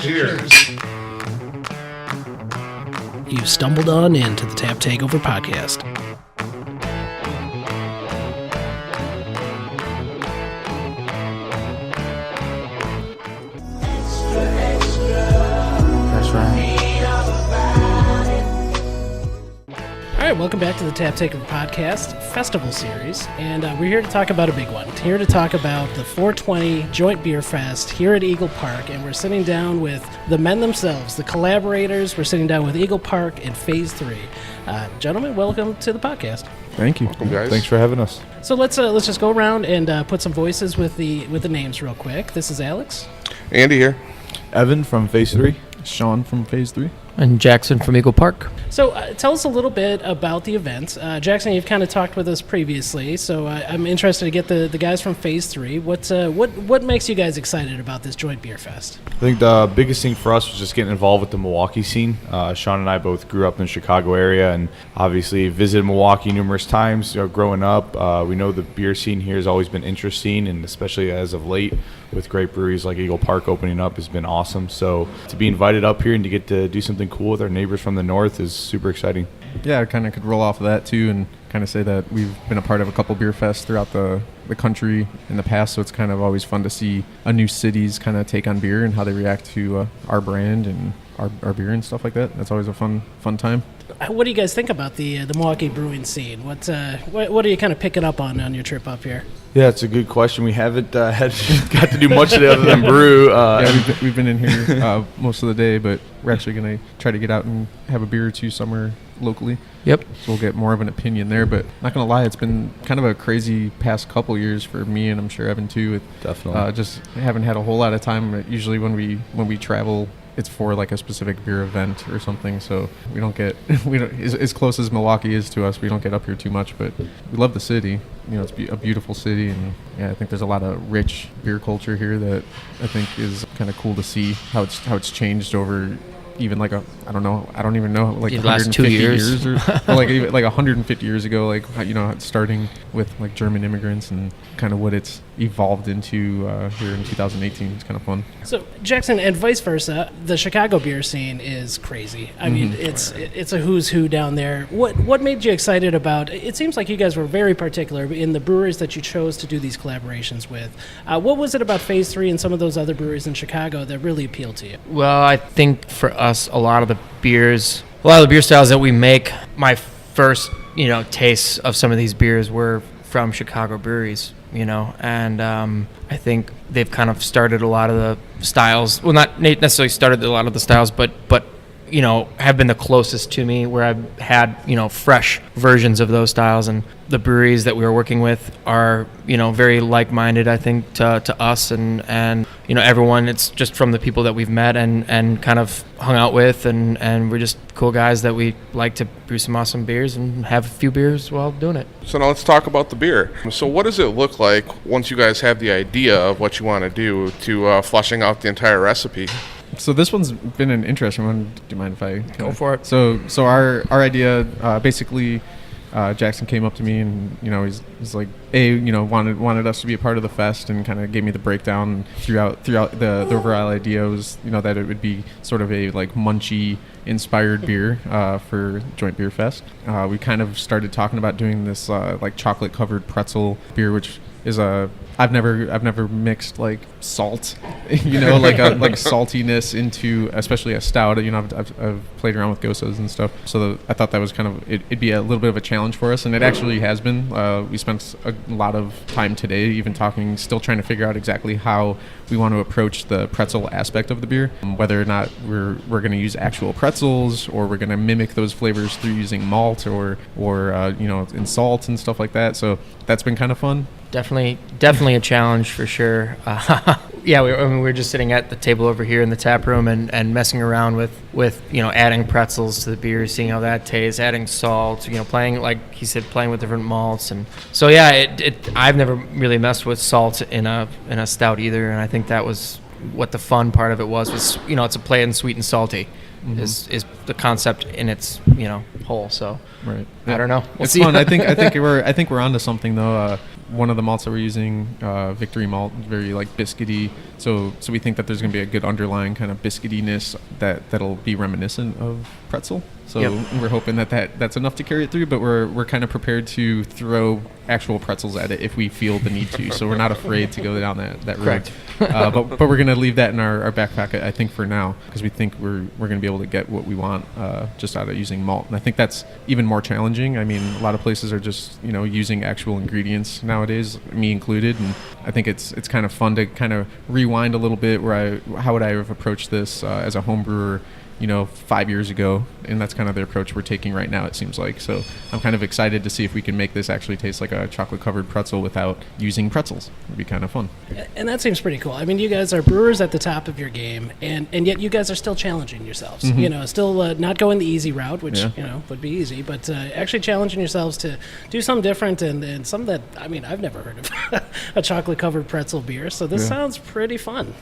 Cheers. You've stumbled on into the Tap Takeover podcast. That's right. All right, welcome back to the Tap Takeover podcast festival series, and we're here to talk about a big one. Here to talk about the 420 Joint Beer Fest here at Eagle Park, and we're sitting down with the men themselves, the collaborators. We're sitting down with Eagle Park in Phase 3. Gentlemen, welcome to the podcast. Thank you. Welcome, guys. Thanks for having us. So let's just go around and put some voices with the names real quick. This is Alex. Andy here. Evan from Phase 3. Sean from Phase 3. And Jackson from Eagle Park. So tell us a little bit about the event. Jackson, you've kind of talked with us previously, so I'm interested to get the guys from Phase 3. What makes you guys excited about this Joint Beer Fest? I think the biggest thing for us was just getting involved with the Milwaukee scene. Shaun and I both grew up in the Chicago area and obviously visited Milwaukee numerous times growing up. We know the beer scene here has always been interesting, and especially as of late with great breweries like Eagle Park opening up has been awesome. So to be invited up here and to get to do something cool with our neighbors from the north is super exciting. Yeah, I kind of could roll off of that too and kind of say that we've been a part of a couple beer fests throughout the country in the past, so it's kind of always fun to see a new city's kind of take on beer and how they react to our brand and our beer and stuff like that. That's always a fun time. What do you guys think about the Milwaukee brewing scene? What are you kind of picking up on your trip up here? Yeah, it's a good question. We haven't got to do much of it other than brew. Yeah, we've been in here most of the day, but we're actually going to try to get out and have a beer or two somewhere locally. Yep. So we'll get more of an opinion there, but not going to lie, it's been kind of a crazy past couple years for me, and I'm sure Evan too. With, Definitely. just haven't had a whole lot of time. Usually when we travel, it's for like a specific beer event or something, so we don't as close as Milwaukee is to us, we don't get up here too much, but we love the city. You know, it's a beautiful city, and yeah, I think there's a lot of rich beer culture here that I think is kind of cool to see how it's changed over even like I don't even know, like the last 2 years or like even like 150 years ago, like, you know, starting with like German immigrants and kind of what it's evolved into here in 2018. It's kind of fun. So Jackson, and vice versa, the Chicago beer scene is crazy. I mean, it's a who's who down there. What made you excited about? It seems like you guys were very particular in the breweries that you chose to do these collaborations with. What was it about Phase 3 and some of those other breweries in Chicago that really appealed to you? Well, I think for us, a lot of the beer styles that we make, my first, tastes of some of these beers were from Chicago breweries, and I think they've kind of started a lot of the styles. Well, not necessarily started a lot of the styles, but have been the closest to me where I've had, fresh versions of those styles. And the breweries that we were working with are, very like-minded, I think, to us and everyone. It's just from the people that we've met and kind of hung out with, and we're just cool guys that we like to brew some awesome beers and have a few beers while doing it. So now let's talk about the beer. So what does it look like once you guys have the idea of what you want to do to fleshing out the entire recipe? So this one's been an interesting one. Do you mind if I go for it? So our idea, basically, Jackson came up to me and he's like, wanted us to be a part of the fest, and kind of gave me the breakdown throughout the overall idea was that it would be sort of a like munchy inspired beer for Joint Beer Fest. We kind of started talking about doing this like chocolate covered pretzel beer, which is I've never mixed like salt, like saltiness into especially a stout. I've played around with Gosas and stuff, so I thought that was kind of it'd be a little bit of a challenge for us, and it actually has been. We spent a lot of time today even talking, still trying to figure out exactly how we want to approach the pretzel aspect of the beer, whether or not we're going to use actual pretzels or we're going to mimic those flavors through using malt or in salt and stuff like that. So that's been kind of fun. Definitely a challenge for sure. Yeah, we were just sitting at the table over here in the tap room and messing around with adding pretzels to the beer, seeing how that tastes, adding salt, playing, like he said, playing with different malts. And so yeah, I've never really messed with salt in a stout either, and I think that was what the fun part of it was it's a play in sweet and salty. Mm-hmm. is the concept in its whole. So right. I don't know. It's fun. I think we're onto something though. one of the malts that we're using, Victory Malt, very like biscuity. So we think that there's going to be a good underlying kind of biscuitiness that'll be reminiscent of pretzel. So we're hoping that's enough to carry it through, but we're kind of prepared to throw actual pretzels at it if we feel the need to. So we're not afraid to go down that road. Correct. But we're going to leave that in our backpack, I think, for now, because we think we're going to be able to get what we want just out of using malt. And I think that's even more challenging. I mean, a lot of places are just, using actual ingredients nowadays, me included. And I think it's kind of fun to kind of rewind a little bit how would I have approached this as a home brewer 5 years ago, and that's kind of the approach we're taking right now, it seems like. So I'm kind of excited to see if we can make this actually taste like a chocolate-covered pretzel without using pretzels. It'd be kind of fun. And that seems pretty cool. I mean, you guys are brewers at the top of your game, and yet you guys are still challenging yourselves. Still not going the easy route, which would be easy, but actually challenging yourselves to do something different and some that, I mean, I've never heard of a chocolate-covered pretzel beer. So this sounds pretty fun.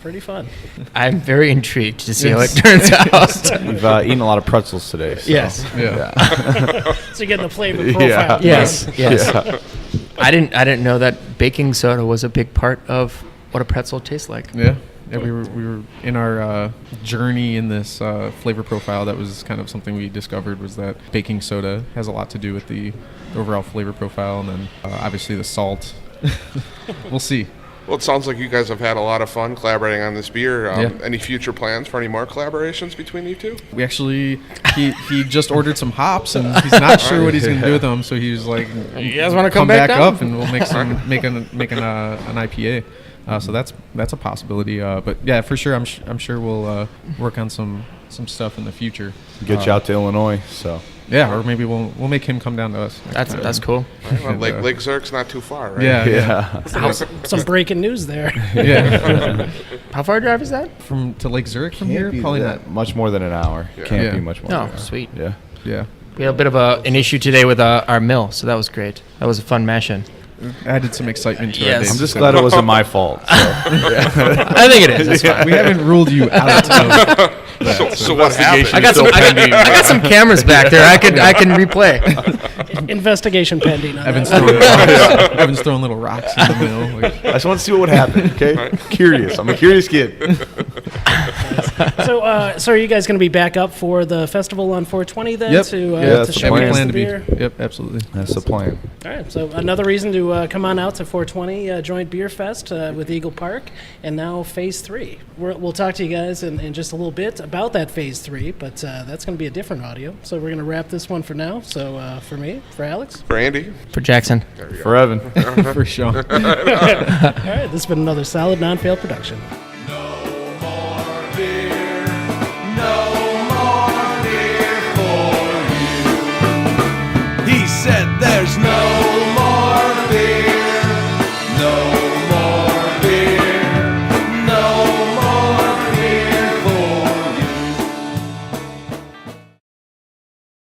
I'm very intrigued to see how it turns out. We've eaten a lot of pretzels today. So. Yes. So you're getting the flavor profile. Yes. I didn't know that baking soda was a big part of what a pretzel tastes like. Yeah, we were in our journey in this flavor profile. That was kind of something we discovered, was that baking soda has a lot to do with the overall flavor profile, and then obviously the salt. We'll see. Well, it sounds like you guys have had a lot of fun collaborating on this beer. Any future plans for any more collaborations between you two? We actually, he just ordered some hops, and he's not sure what he's going to do with them. So he was like, "You guys want to come back up, and we'll make an IPA." So that's a possibility. But yeah, for sure, I'm sure we'll work on some stuff in the future. Get you out to Illinois, so. Yeah, or maybe we'll make him come down to us. That's cool. Right, well, Lake Zurch's not too far, right? Yeah. Some breaking news there. Yeah. How far a drive is that? To Lake Zurich from here? Probably not much more than an hour. Yeah. Can't be much more. Oh, sweet. Yeah. We had a bit of an issue today with our mill, so that was great. That was a fun mash-in. Added some excitement to our Yes. days. I'm just glad it wasn't my fault. So. I think it is. That's fine. We haven't ruled you out of So what happened? I got some cameras back there. I can replay. Investigation pending. On Evan's throwing little rocks in the mill. I just want to see what would happen, okay? Right. Curious. I'm a curious kid. So are you guys going to be back up for the festival on 420 then? Yep. To that's the showcase plan. We plan the to be. beer? Yep, absolutely. That's the plan. All right, so another reason to come on out to 420 Joint Beer Fest with Eagle Park, and now Phase 3. We'll talk to you guys in just a little bit about that Phase 3, but that's going to be a different audio. So we're going to wrap this one for now. So for me, for Alex. For Andy. For Jackson. For Evan. For sure. All right, this has been another solid non-fail production.